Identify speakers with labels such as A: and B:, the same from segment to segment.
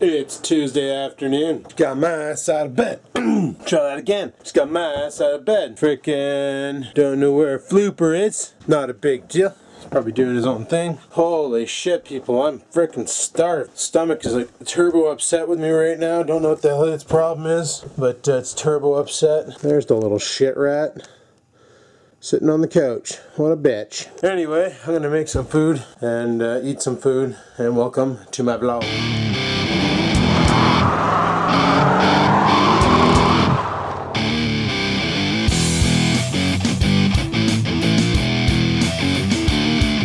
A: It's Tuesday afternoon. Just got my ass out of bed. Try that again. Just got my ass out of bed. Frickin' don't know where Flooper is. Not a big deal. He's probably doing his own thing. Holy shit, people. I'm frickin' starved. Stomach is like turbo upset with me right now. Don't know what the hell its problem is, but it's turbo upset. There's the little shit rat. Sitting on the couch. What a bitch. Anyway, I'm gonna make some food and eat some food, and welcome to my vlog.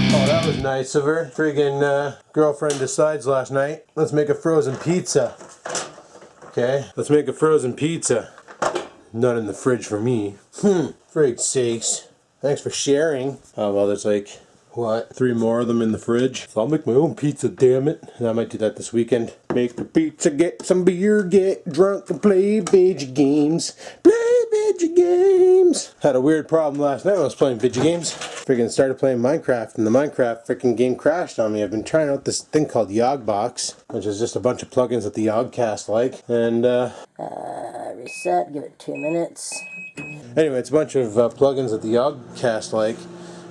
A: Oh, that was nice of her. Friggin' girlfriend decides last night, let's make a frozen pizza. Okay, let's make a frozen pizza. Not in the fridge for me. Frig sakes. Thanks for sharing. Oh, well, there's like, what, 3 more of them in the fridge. So I'll make my own pizza, damn it. And I might do that this weekend. Make the pizza, get some beer, get drunk, and play video games. Play video games. Had a weird problem last night when I was playing video games. Freaking started playing Minecraft, and the Minecraft freaking game crashed on me. I've been trying out this thing called Yogbox, which is just a bunch of plugins that the Yogcast like. And,
B: reset, give it 2 minutes.
A: Anyway, it's a bunch of plugins that the Yogcast like,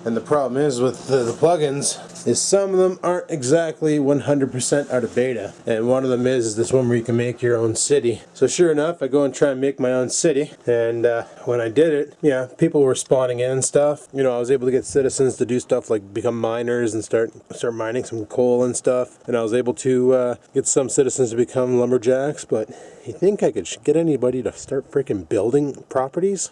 A: and the problem is with the plugins is some of them aren't exactly 100% out of beta, and one of them is this one where you can make your own city. So sure enough, I go and try and make my own city, and when I did it, yeah, people were spawning in and stuff. You know, I was able to get citizens to do stuff like become miners and start mining some coal and stuff, and I was able to get some citizens to become lumberjacks. But you think I could get anybody to start freaking building properties?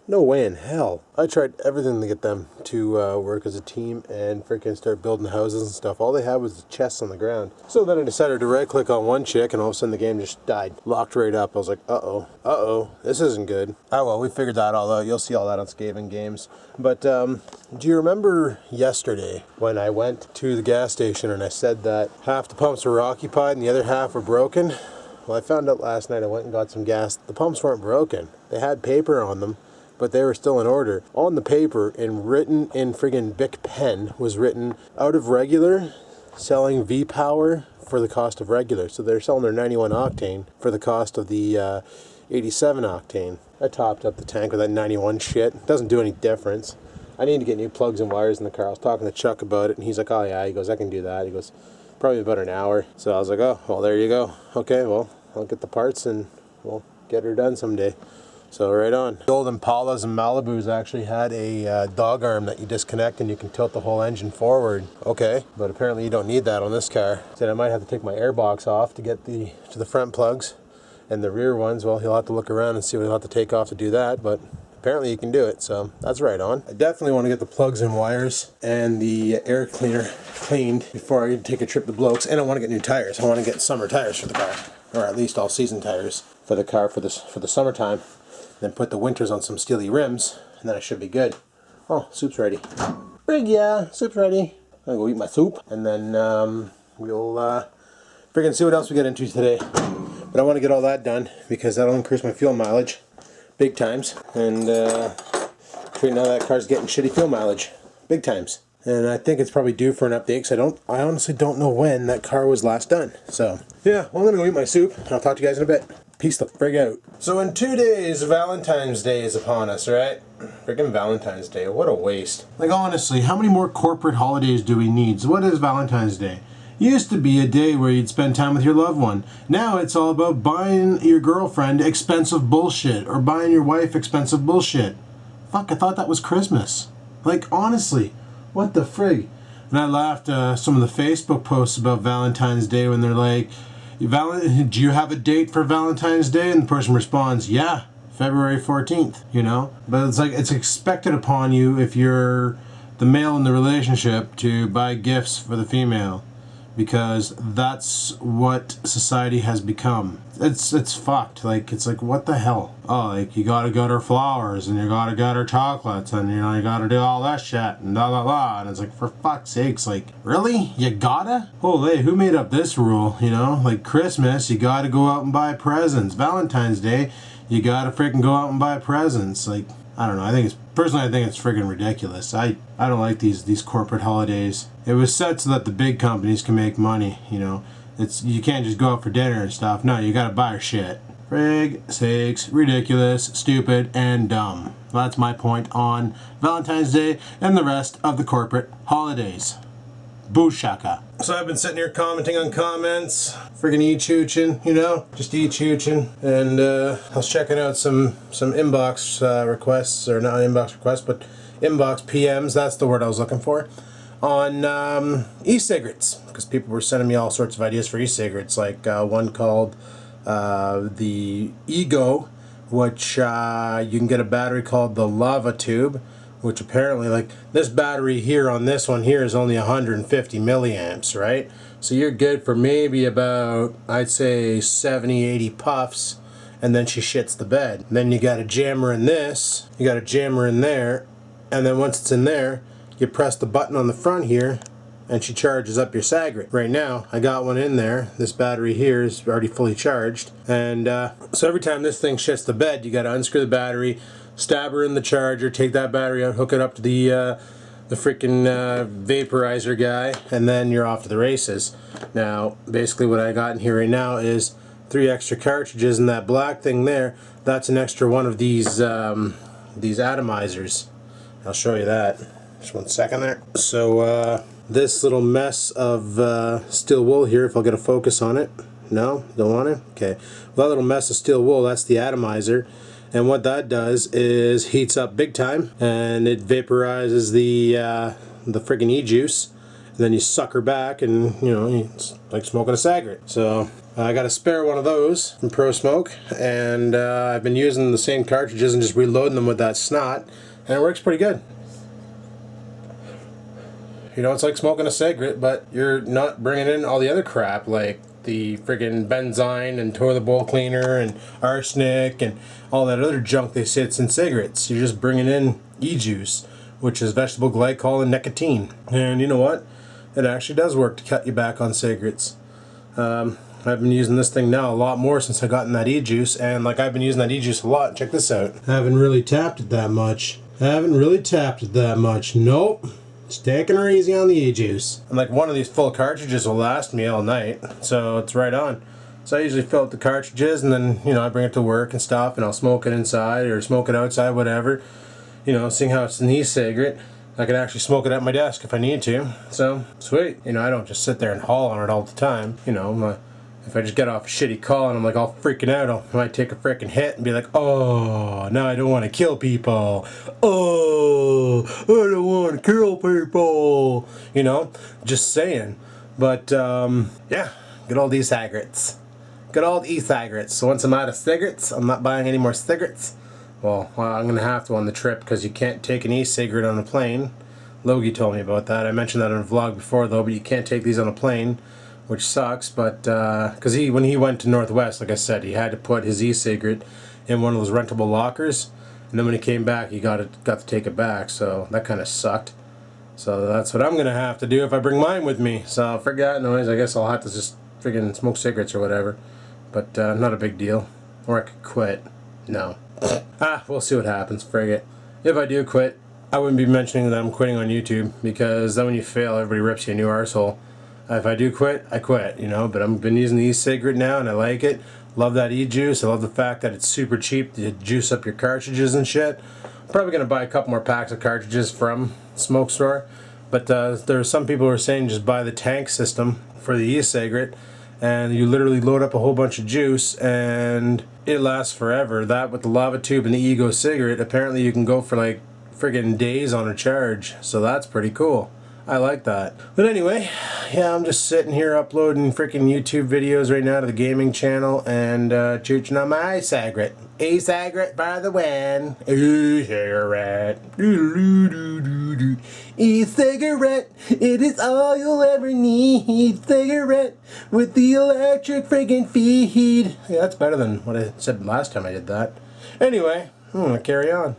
A: No way in hell. I tried everything to get them to work as a team and freaking start building houses and stuff. All they had was the chests on the ground. So then I decided to right click on one chick, and all of a sudden the game just died. Locked right up. I was like, uh-oh, this isn't good. Oh well, we figured that all out. You'll see all that on Skaven Games. But do you remember yesterday when I went to the gas station and I said that half the pumps were occupied and the other half were broken? Well, I found out last night. I went and got some gas. The pumps weren't broken. They had paper on them, but they were still in order. On the paper, and written in friggin' Bic pen, was written, out of regular, selling V-Power for the cost of regular. So they're selling their 91 octane for the cost of the 87 octane. I topped up the tank with that 91 shit. Doesn't do any difference. I need to get new plugs and wires in the car. I was talking to Chuck about it, and he's like, oh yeah, he goes, I can do that. He goes, probably about an hour. So I was like, oh, well, there you go. Okay, well, I'll get the parts and we'll get her done someday. So right on. The old Impalas and Malibus actually had a dog arm that you disconnect and you can tilt the whole engine forward. Okay, but apparently you don't need that on this car. So I might have to take my airbox off to get to the front plugs, and the rear ones, well, he'll have to look around and see what he'll have to take off to do that, but apparently you can do it, so that's right on. I definitely want to get the plugs and wires and the air cleaner cleaned before I take a trip to Blokes, and I want to get new tires. I want to get summer tires for the car, or at least all season tires for the car for the summertime. Then put the winters on some steely rims, and then I should be good. Oh, soup's ready. Brig, yeah, soup's ready. I'm gonna go eat my soup, and then we'll friggin' see what else we get into today. But I want to get all that done because that'll increase my fuel mileage big times. And right now that car's getting shitty fuel mileage big times. And I think it's probably due for an update because I honestly don't know when that car was last done. So yeah, well, I'm gonna go eat my soup, and I'll talk to you guys in a bit. Peace the frig out. So in 2 days, Valentine's Day is upon us, right? Friggin' Valentine's Day, what a waste. Like honestly, how many more corporate holidays do we need? So what is Valentine's Day? Used to be a day where you'd spend time with your loved one. Now it's all about buying your girlfriend expensive bullshit, or buying your wife expensive bullshit. Fuck, I thought that was Christmas. Like honestly, what the frig? And I laughed some of the Facebook posts about Valentine's Day when they're like, do you have a date for Valentine's Day? And the person responds, yeah, February 14th, you know? But it's like, it's expected upon you if you're the male in the relationship to buy gifts for the female, because that's what society has become. It's fucked. Like, it's like, what the hell? Oh, like, you gotta get her flowers, and you gotta get her chocolates, and, you know, you gotta do all that shit, and blah, blah, blah. And it's like, for fuck's sakes, like, really? You gotta? Holy, who made up this rule, you know? Like, Christmas, you gotta go out and buy presents. Valentine's Day, you gotta freaking go out and buy presents. Like, I don't know, I think it's friggin' ridiculous. I don't like these corporate holidays. It was set so that the big companies can make money, you know. You can't just go out for dinner and stuff. No, you gotta buy her shit. Frig sakes, ridiculous, stupid, and dumb. That's my point on Valentine's Day and the rest of the corporate holidays. Booshaka. So I've been sitting here commenting on comments, friggin' E-Choochin, you know, just E-Choochin, and I was checking out some inbox requests, or not inbox requests, but inbox PMs, that's the word I was looking for, on e-cigarettes, because people were sending me all sorts of ideas for e-cigarettes, like one called the Ego, which you can get a battery called the Lava Tube, which apparently, like, this battery here on this one here is only 150 milliamps, right? So you're good for maybe about, I'd say, 70, 80 puffs, and then she shits the bed. And then you got a jammer in this, you got a jammer in there, and then once it's in there, you press the button on the front here, and she charges up your cigarette. Right now, I got one in there. This battery here is already fully charged, and so every time this thing shits the bed, you got to unscrew the battery, stab her in the charger, take that battery out, hook it up to the freaking vaporizer guy, and then you're off to the races. Now, basically what I got in here right now is 3 extra cartridges, and that black thing there, that's an extra one of these atomizers. I'll show you that. Just 1 second there. So this little mess of steel wool here, if I'll get a focus on it. No? Don't want it? Okay. Well, that little mess of steel wool, that's the atomizer. And what that does is heats up big time, and it vaporizes the friggin' e-juice, and then you suck her back, and you know, it's like smoking a cigarette. So I got a spare one of those from Pro Smoke, and I've been using the same cartridges and just reloading them with that snot, and it works pretty good. You know, it's like smoking a cigarette, but you're not bringing in all the other crap like the friggin' benzine and toilet bowl cleaner and arsenic and all that other junk they say it's in cigarettes. You're just bringing in e-juice, which is vegetable glycol and nicotine. And you know what? It actually does work to cut you back on cigarettes. I've been using this thing now a lot more since I got in that e-juice, and like I've been using that e-juice a lot. Check this out. I haven't really tapped it that much. Nope. Just taking her easy on the e-juice. And like one of these full cartridges will last me all night, so it's right on. So I usually fill up the cartridges, and then, you know, I bring it to work and stuff, and I'll smoke it inside or smoke it outside, whatever. You know, seeing how it's an e-cigarette, I can actually smoke it at my desk if I need to. So, sweet. You know, I don't just sit there and haul on it all the time. You know, if I just get off a shitty call and I'm like all freaking out, I might take a freaking hit and be like, oh, now I don't want to kill people. Oh, I don't want to kill people. You know, just saying. But, yeah, good old e-cigarettes. Good old e-cigarettes. So once I'm out of cigarettes, I'm not buying any more cigarettes. Well, I'm going to have to on the trip, because you can't take an e-cigarette on a plane. Logie told me about that. I mentioned that in a vlog before, though, but you can't take these on a plane, which sucks. But because when he went to Northwest, like I said, he had to put his e-cigarette in one of those rentable lockers, and then when he came back, he got to take it back. So that kind of sucked. So that's what I'm going to have to do if I bring mine with me. So forget that noise. I guess I'll have to just friggin' smoke cigarettes or whatever. But not a big deal. Or I could quit. No. We'll see what happens. Frig it. If I do quit, I wouldn't be mentioning that I'm quitting on YouTube, because then when you fail, everybody rips you a new arsehole. If I do quit, I quit, you know. But I've been using the e-cigarette now, and I like it. Love that e-juice. I love the fact that it's super cheap to juice up your cartridges and shit. I'm probably going to buy a couple more packs of cartridges from Smoke Store. But there are some people who are saying just buy the tank system for the e-cigarette, and you literally load up a whole bunch of juice and it lasts forever. That with the Lava Tube and the Ego cigarette, apparently you can go for like friggin' days on a charge. So that's pretty cool. I like that. But anyway, yeah, I'm just sitting here uploading freaking YouTube videos right now to the gaming channel and chooching on my e-cigarette. E-cigarette by the win. E-cigarette. E-cigarette. It is all you'll ever need. Cigarette with the electric friggin' feed. Yeah, that's better than what I said last time I did that. Anyway, I'm gonna carry on.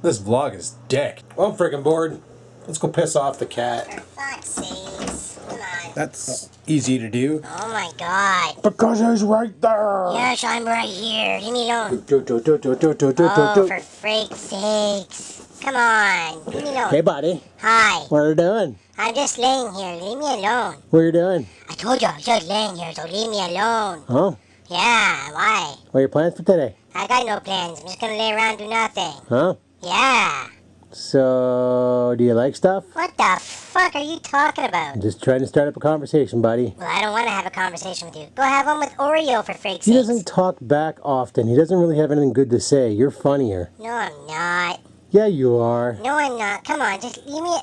A: This vlog is dick. Well, I'm freaking bored. Let's go piss off the cat.
B: For fuck's sakes. Come on.
A: That's easy to do.
B: Oh my god.
A: Because he's right there.
B: Yes, I'm right here. Leave me alone. Oh, for freak's sakes.
C: Come on. Leave me alone.
D: Hey, buddy.
C: Hi.
D: What are you doing?
C: I'm just laying here. Leave me alone.
D: What are you doing?
C: I told you I was just laying here, so leave me alone.
D: Oh,
C: Yeah, why?
D: what are your plans for today?
C: I got no plans. I'm just gonna lay around and do nothing.
D: Huh?
C: Yeah.
D: So, do you like stuff?
C: What the fuck are you talking about?
D: I'm just trying to start up a conversation, buddy.
C: Well, I don't want to have a conversation with you. Go have one with Oreo, for freak's
D: He
C: sakes.
D: doesn't talk back often. He doesn't really have anything good to say. You're funnier.
C: No, I'm not.
D: Yeah, you are.
C: No, I'm not. Come on, just leave me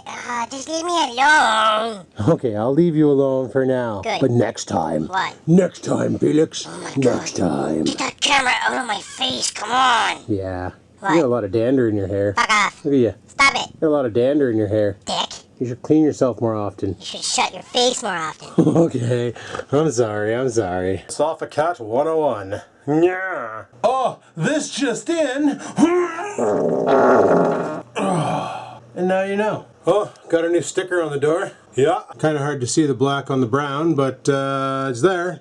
C: alone.
D: Okay, I'll leave you alone for now.
C: Good.
D: But next time.
C: What?
D: Next time, Felix.
C: Oh my
D: Next time.
C: Get that camera out of my face. Come on.
D: Yeah.
C: What?
D: You got a lot of dander in your hair.
C: Fuck off.
D: Look at you.
C: Stop it,
D: You got a lot of dander in your hair.
C: dick.
D: You should clean yourself more often.
C: You should shut your face more often.
D: Okay. I'm sorry.
A: Sofa Cat 101. Yeah. Oh, this just in. And now you know. Oh, got a new sticker on the door. Yeah. Kind of hard to see the black on the brown, but it's there.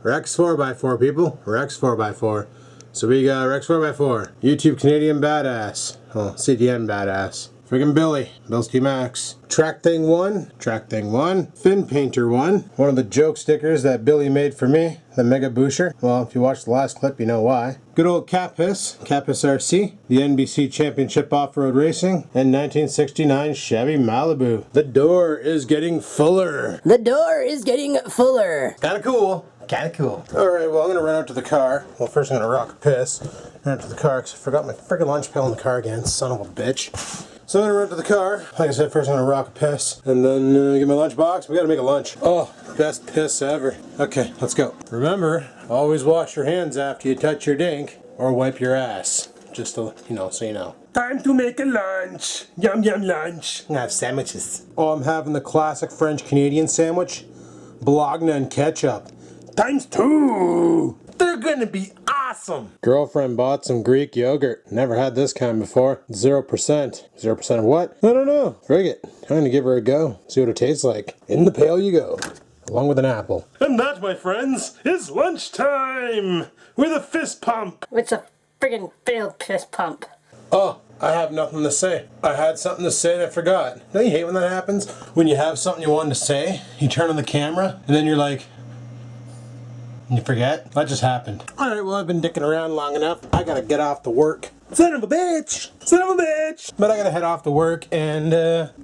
A: Rex 4x4, people. Rex 4x4. So we got Rex 4x4. YouTube Canadian Badass. Oh, CDN Badass. Friggin' Billy. Bilski Max. Track Thing 1. Track Thing 1. Fin Painter 1. One of the joke stickers that Billy made for me. The Mega Boosher. Well, if you watched the last clip, you know why. Good old Capis. Capis RC. The NBC Championship Off-Road Racing. And 1969 Chevy Malibu. The door is getting fuller.
B: The door is getting fuller.
A: Kinda cool. Kinda cool. Alright, well, I'm gonna run out to the car. Well, first I'm gonna rock a piss. Run out to the car because I forgot my friggin' lunch pail in the car again. Son of a bitch. So I'm gonna run to the car. Like I said, first I'm gonna rock a piss. And then get my lunch box. We gotta make a lunch. Oh, best piss ever. Okay, let's go. Remember, always wash your hands after you touch your dink. Or wipe your ass. Just to, so you know. Time to make a lunch. Yum yum lunch. I have sandwiches. Oh, I'm having the classic French-Canadian sandwich. Bologna and ketchup. ×2. They're gonna be awesome. Girlfriend bought some Greek yogurt. Never had this kind before. 0%. 0% of what? I don't know. Frig it. I'm gonna give her a go. See what it tastes like. In the pail you go. Along with an apple. And that, my friends, is lunchtime with a fist pump.
B: It's a friggin' failed piss pump.
A: Oh, I have nothing to say. I had something to say and I forgot. Don't you hate when that happens? When you have something you wanted to say, you turn on the camera, and then you're like, and you forget? That just happened. Alright, well, I've been dicking around long enough. I gotta get off to work. Son of a bitch! Son of a bitch! But I gotta head off to work and,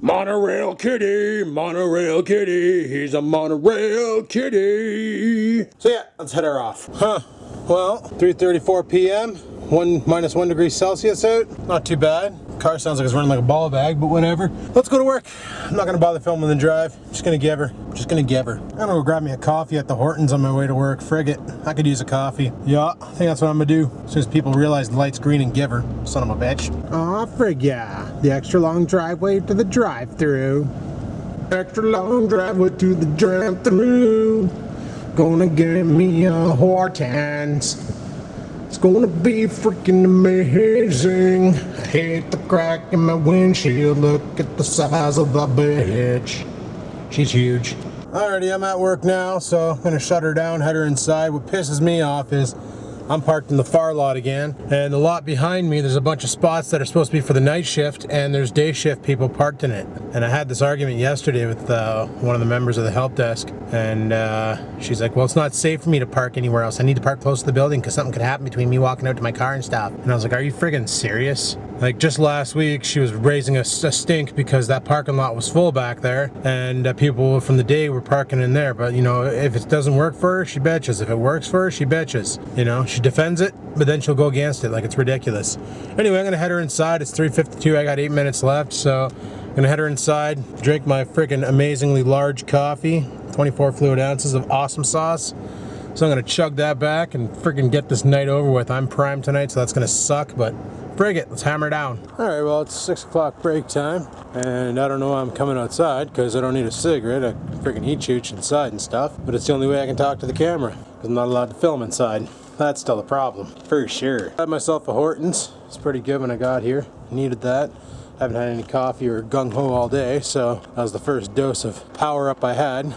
A: Monorail kitty! Monorail kitty! He's a monorail kitty! So yeah, let's head her off. Huh. Well, 3:34 p.m. -1 degree Celsius out. Not too bad. Car sounds like it's running like a ball bag, but whatever. Let's go to work. I'm not gonna bother filming the drive. Just gonna give her. I'm gonna go grab me a coffee at the Hortons on my way to work. Frig it. I could use a coffee. Yeah, I think that's what I'm gonna do. As soon as people realize the light's green and give her. Son of a bitch. Aw, frig yeah. The extra long driveway to the drive-thru. Extra long driveway to the drive-thru. Gonna get me a Hortons. It's gonna be freaking amazing. I hate the crack in my windshield. Look at the size of the bitch. She's huge. Alrighty, I'm at work now, so I'm gonna shut her down, head her inside. What pisses me off is I'm parked in the far lot again, and the lot behind me, there's a bunch of spots that are supposed to be for the night shift, and there's day shift people parked in it. And I had this argument yesterday with one of the members of the help desk, and she's like, well, it's not safe for me to park anywhere else. I need to park close to the building because something could happen between me walking out to my car and stuff. And I was like, are you friggin' serious? Like, just last week, she was raising a stink because that parking lot was full back there, and people from the day were parking in there. But, if it doesn't work for her, she bitches. If it works for her, she bitches. She defends it, but then she'll go against it. Like, it's ridiculous. Anyway, I'm gonna head her inside. It's 3:52. I got 8 minutes left, so I'm gonna head her inside, drink my freaking amazingly large coffee, 24 fluid ounces of awesome sauce. So I'm gonna chug that back and freaking get this night over with. I'm primed tonight, so that's gonna suck, but frig it, let's hammer down. Alright, well, it's 6 o'clock break time, and I don't know why I'm coming outside, because I don't need a cigarette. I freaking E-Choochin inside and stuff, but it's the only way I can talk to the camera, because I'm not allowed to film inside. That's still a problem, for sure. I had myself a Hortons. It's pretty good when I got here. Needed that. Haven't had any coffee or gung-ho all day, so that was the first dose of power up I had.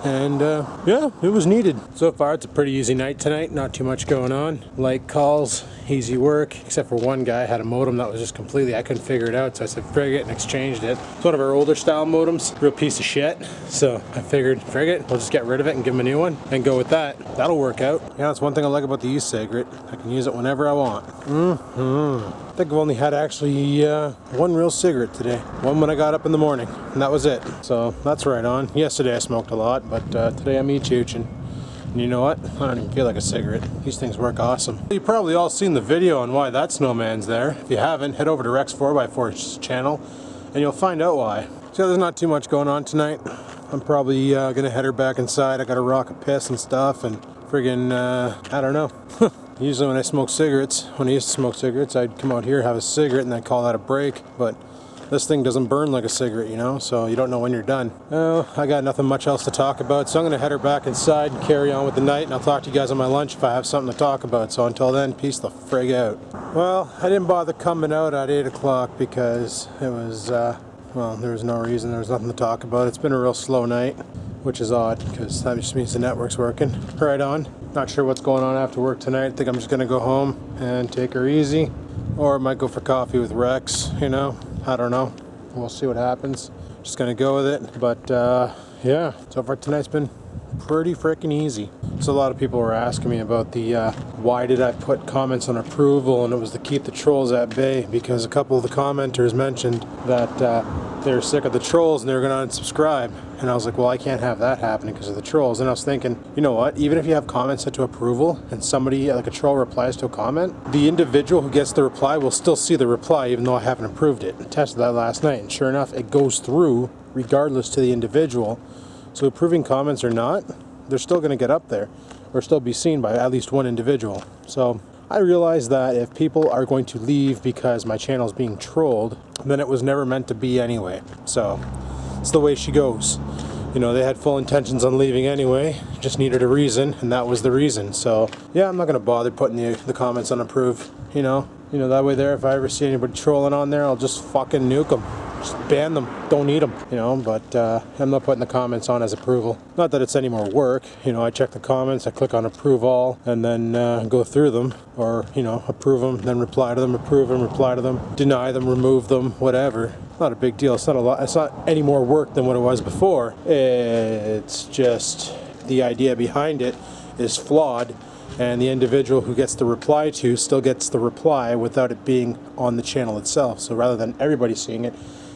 A: and yeah, it was needed. So far it's a pretty easy night tonight, not too much going on. Light calls, easy work, except for one guy had a modem that was just completely, I couldn't figure it out, so I said frig it and exchanged it. It's one of our older style modems, real piece of shit, so I figured frig it, we'll just get rid of it and give him a new one and go with that. That'll work out. Yeah, that's one thing I like about the e-cig. I can use it whenever I want. I think I've only had actually one real cigarette today. One when I got up in the morning, and that was it. So that's right on. Yesterday I smoked a lot, but today I'm E-Choochin. And you know what? I don't even feel like a cigarette. These things work awesome. You've probably all seen the video on why that snowman's there. If you haven't, head over to Rex 4x4's channel, and you'll find out why. So there's not too much going on tonight. I'm probably gonna head her back inside. I gotta rock a piss and stuff, and friggin' I don't know. Usually when I smoke cigarettes, when I used to smoke cigarettes, I'd come out here, have a cigarette, and I'd call that a break. But this thing doesn't burn like a cigarette, you know, so you don't know when you're done. Oh, I got nothing much else to talk about, so I'm going to head her back inside and carry on with the night, and I'll talk to you guys on my lunch if I have something to talk about. So until then, peace the frig out. Well, I didn't bother coming out at 8 o'clock because it was, well, there was no reason, there was nothing to talk about. It's been a real slow night, which is odd because that just means the network's working. Right on. Not sure what's going on after work tonight. I think I'm just gonna go home and take her easy, or I might go for coffee with Rex, you know, I don't know. We'll see what happens. Just gonna go with it. But yeah, so far tonight's been pretty freaking easy. So a lot of people were asking me about the why did I put comments on approval, and it was to keep the trolls at bay, because a couple of the commenters mentioned that they were sick of the trolls and they were going to unsubscribe. And I was like, well, I can't have that happening because of the trolls. And I was thinking, you know what, even if you have comments set to approval and somebody, like a troll, replies to a comment, the individual who gets the reply will still see the reply even though I haven't approved it. I tested that last night, and sure enough, it goes through regardless to the individual. So approving comments or not, they're still going to get up there or still be seen by at least one individual. So I realized that if people are going to leave because my channel is being trolled, then it was never meant to be anyway. So it's the way she goes. You know, they had full intentions on leaving anyway, just needed a reason, and that was the reason. So yeah, I'm not going to bother putting the comments on approve, you know, that way there, if I ever see anybody trolling on there, I'll just fucking nuke them. Just ban them, don't need them, you know, but I'm not putting the comments on as approval. Not that it's any more work, you know, I check the comments, I click on approve all, and then go through them, or, you know, approve them, then reply to them, approve them, reply to them, deny them, remove them, whatever. Not a big deal, it's not a lot, it's not any more work than what it was before. It's just the idea behind it is flawed, and the individual who gets the reply to still gets the reply without it being on the channel itself. So rather than everybody seeing it,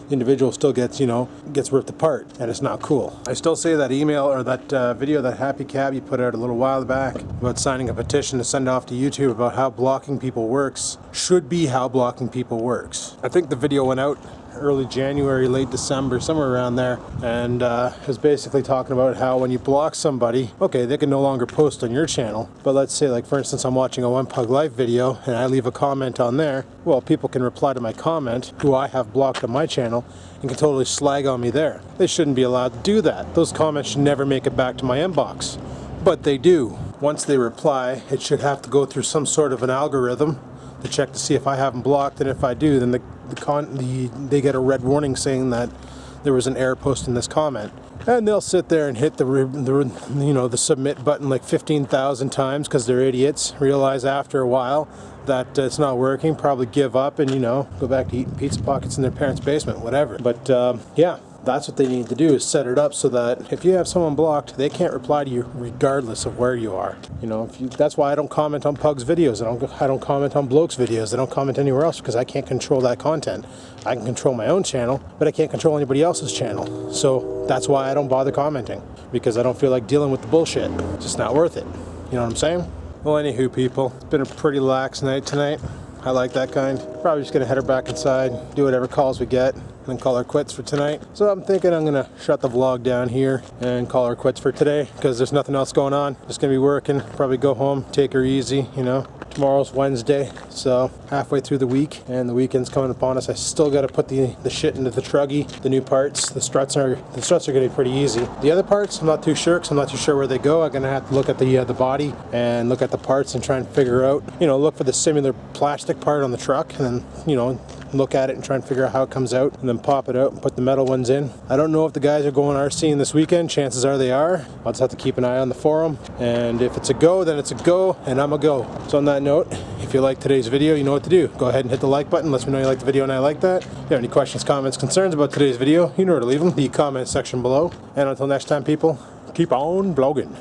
A: the individual still gets, you know, gets ripped apart, and it's not cool. I still say that email or that video that Happy Cab you put out a little while back about signing a petition to send off to YouTube about how blocking people works should be how blocking people works. I think the video went out early January, late December, somewhere around there, and it was basically talking about how when you block somebody, okay, they can no longer post on your channel, but let's say, like, for instance, I'm watching a OneVlogGin video and I leave a comment on there, well, people can reply to my comment, who I have blocked on my channel, and can totally slag on me there. They shouldn't be allowed to do that. Those comments should never make it back to my inbox, but they do. Once they reply, it should have to go through some sort of an algorithm to check to see if I have them blocked, and if I do, then they get a red warning saying that there was an error posting this comment, and they'll sit there and hit the submit button like 15,000 times because they're idiots. Realize after a while that it's not working, probably give up and, you know, go back to eating pizza pockets in their parents' basement, whatever. But yeah, that's what they need to do, is set it up so that if you have someone blocked, they can't reply to you regardless of where you are. You know, that's why I don't comment on Pug's videos. I don't comment on Bloke's videos. I don't comment anywhere else because I can't control that content. I can control my own channel, but I can't control anybody else's channel. So that's why I don't bother commenting, because I don't feel like dealing with the bullshit. It's just not worth it. You know what I'm saying? Well, anywho, people, it's been a pretty lax night tonight. I like that kind. Probably just gonna head her back inside, do whatever calls we get, and then call her quits for tonight. So I'm thinking I'm gonna shut the vlog down here and call her quits for today, because there's nothing else going on. Just gonna be working, probably go home, take her easy, you know. Tomorrow's Wednesday, so halfway through the week, and the weekend's coming upon us. I still got to put the shit into the truggy, the new parts. The struts are going to be pretty easy. The other parts, I'm not too sure, because I'm not too sure where they go. I'm going to have to look at the body and look at the parts and try and figure out, you know, look for the similar plastic part on the truck, and then, you know, look at it and try and figure out how it comes out, and and then pop it out and put the metal ones in. I don't know if the guys are going RCing this weekend. Chances are they are. I'll just have to keep an eye on the forum, and if it's a go, then it's a go, and I'm a go. So on that note, if you like today's video, you know what to do. Go ahead and hit the like button. Let me know you like the video and I like that. If you have any questions, comments, concerns about today's video, you know where to leave them. The comment section below. And until next time, people, keep on vlogging.